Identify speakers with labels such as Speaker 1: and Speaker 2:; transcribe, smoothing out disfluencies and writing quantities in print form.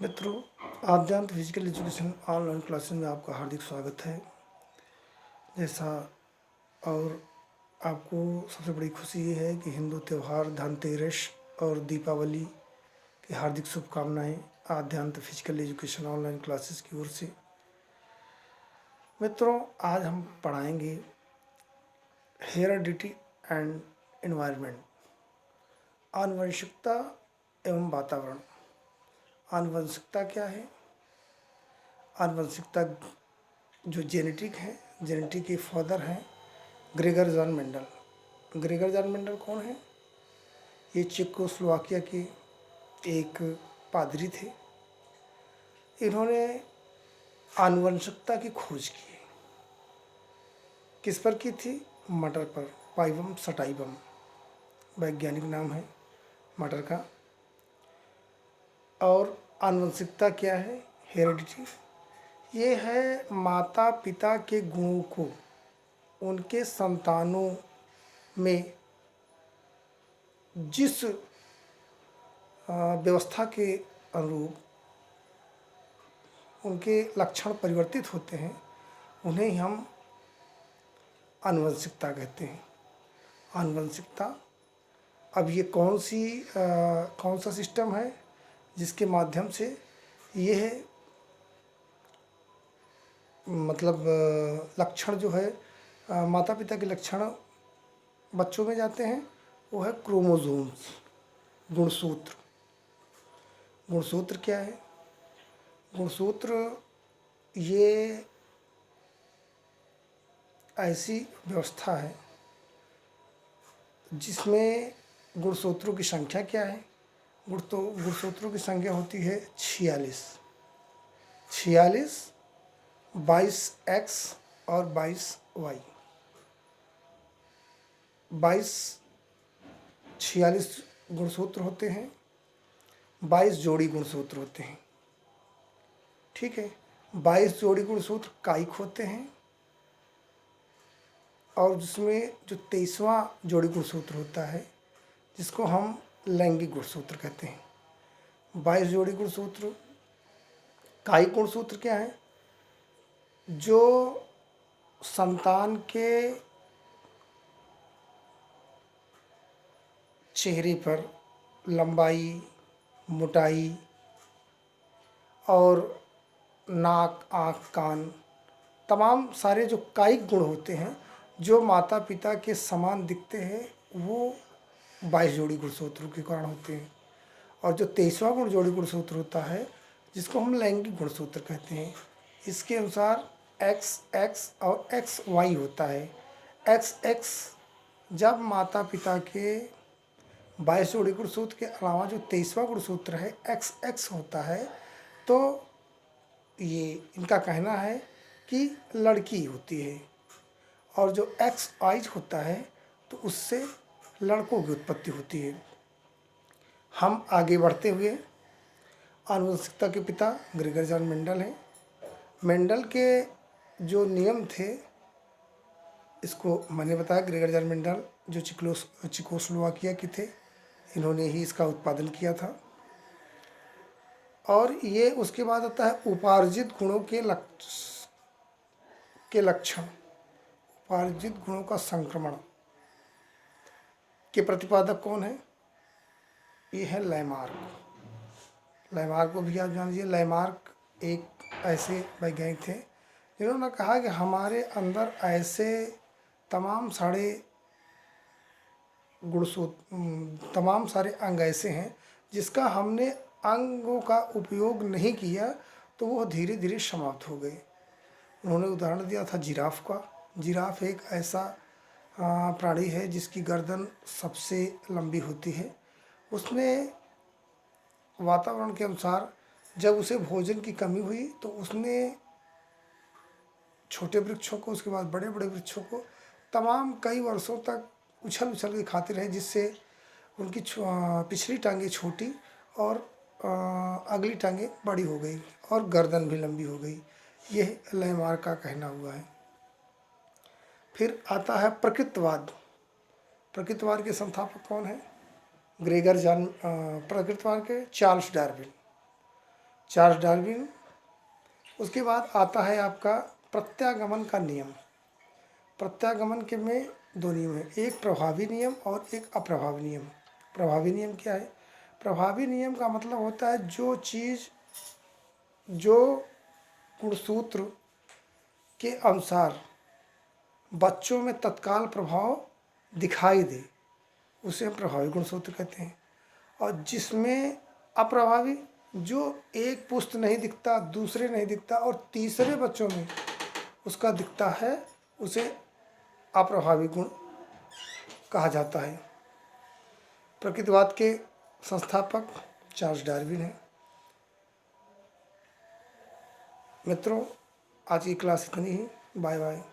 Speaker 1: मित्रों, आद्यांत physical education online classes में आपका हार्दिक स्वागत है। जैसा और आपको सबसे बड़ी खुशी ये है कि हिंदू त्यौहार धनतेरस और दीपावली की हार्दिक शुभकामनाएं आद्यांत फिजिकल एजुकेशन ऑनलाइन क्लासेस की ओर से। मित्रों, आज हम पढ़ाएंगे हेरिडिटी एंड एनवायरनमेंट, आनुवंशिकता एवं वातावरण। आनुवंशिकता क्या है? आनुवंशिकता जो जेनेटिक है, जेनेटिक के फादर हैं Gregor John Mendel. Gregor John Mendel कौन है? ये चेकोस्लोवाकिया के एक पादरी थे। इन्होंने आनुवंशिकता की खोज की। किस पर की थी? मटर पर। पाइवम सटाइवम वैज्ञानिक नाम है मटर का। और आनुवंशिकता क्या है? हेरिडिटी ये है माता पिता के गुणों को उनके संतानों में जिस व्यवस्था के अनुरूप उनके लक्षण परिवर्तित होते हैं उन्हें ही हम आनुवंशिकता कहते हैं। आनुवंशिकता, अब ये कौन सा सिस्टम है जिसके माध्यम से ये मतलब लक्षण जो है माता पिता के लक्षण बच्चों में जाते हैं, वो है क्रोमोसोम्स, गुणसूत्र। गुणसूत्र क्या है? गुणसूत्र ये ऐसी व्यवस्था है जिसमें गुणसूत्रों की संख्या क्या है? गुणसूत्रों की संख्या होती है 46। 22x और 22y। 46 गुणसूत्र होते हैं, 22 जोड़ी गुणसूत्र होते हैं। ठीक है, 22 जोड़ी गुणसूत्र कायिक होते हैं और जिसमें जो 23वां जोड़ी गुणसूत्र होता है जिसको हम लैंगिक गुणसूत्र कहते हैं। 22 जोड़ी गुणसूत्र। कायिक गुणसूत्र क्या है? जो संतान के चेहरे पर लंबाई, मोटाई और नाक, आँख, कान, तमाम सारे जो कायिक गुण होते हैं जो माता पिता के समान दिखते हैं, वो 22 जोड़ी गुणसूत्रों के कारण होते हैं। और जो 23वां जोड़ी गुणसूत्र होता है जिसको हम लैंगिक गुणसूत्र कहते हैं, इसके अनुसार XX और XY होता है। XX जब माता पिता के 22 जोड़ी गुणसूत्र के अलावा जो 23वां गुणसूत्र है XX होता है, तो ये इनका कहना है कि लड़की होती है। और जो XY होता है तो उससे लड़कों की उत्पत्ति होती है। हम आगे बढ़ते हुए, आनुवंशिकता के पिता ग्रेगर जॉन मेंडल हैं। मेंडल के जो नियम थे, इसको मैंने बताया, ग्रेगर जॉन मेंडल जो चेकोस्लोवाकिया के थे, इन्होंने ही इसका उत्पादन किया था। और ये उसके बाद आता है उपार्जित गुणों के लक्षण, उपार्जित गुणों का संक्रमण के प्रतिपादक कौन है? ये है लैमार्क। लैमार्क को भी आप जान लीजिए। लैमार्क एक ऐसे वैज्ञानिक थे जिन्होंने कहा कि हमारे अंदर ऐसे तमाम सारे तमाम सारे अंग ऐसे हैं जिसका हमने अंगों का उपयोग नहीं किया तो वो धीरे धीरे समाप्त हो गए। उन्होंने उदाहरण दिया था जिराफ का। जिराफ एक ऐसा प्राणी है जिसकी गर्दन सबसे लंबी होती है। उसने वातावरण के अनुसार जब उसे भोजन की कमी हुई तो उसने छोटे वृक्षों को, उसके बाद बड़े बड़े वृक्षों को तमाम कई वर्षों तक उछल उछल के खाते रहे, जिससे उनकी पिछली टांगें छोटी और अगली टांगें बड़ी हो गई और गर्दन भी लंबी हो गई। यह लैमार्क का कहना हुआ है। फिर आता है प्रकृतिवाद। प्रकृतिवाद के संस्थापक कौन है? Gregor John. प्रकृतिवाद के चार्ल्स डार्विन। Charles Darwin. उसके बाद आता है आपका प्रत्यागमन का नियम। प्रत्यागमन के में दो नियम हैं, एक प्रभावी नियम और एक अप्रभावी नियम। प्रभावी नियम क्या है? प्रभावी नियम का मतलब होता है जो चीज़ जो गुणसूत्र के अनुसार बच्चों में तत्काल प्रभाव दिखाई दे, उसे हम प्रभावी गुणसूत्र कहते हैं। और जिसमें अप्रभावी, जो एक पुष्ट नहीं दिखता, दूसरे नहीं दिखता और तीसरे बच्चों में उसका दिखता है, उसे अप्रभावी गुण कहा जाता है। प्रकृतिवाद के संस्थापक चार्ल्स डार्विन हैं। मित्रों, आज की क्लास इतनी ही। Bye bye.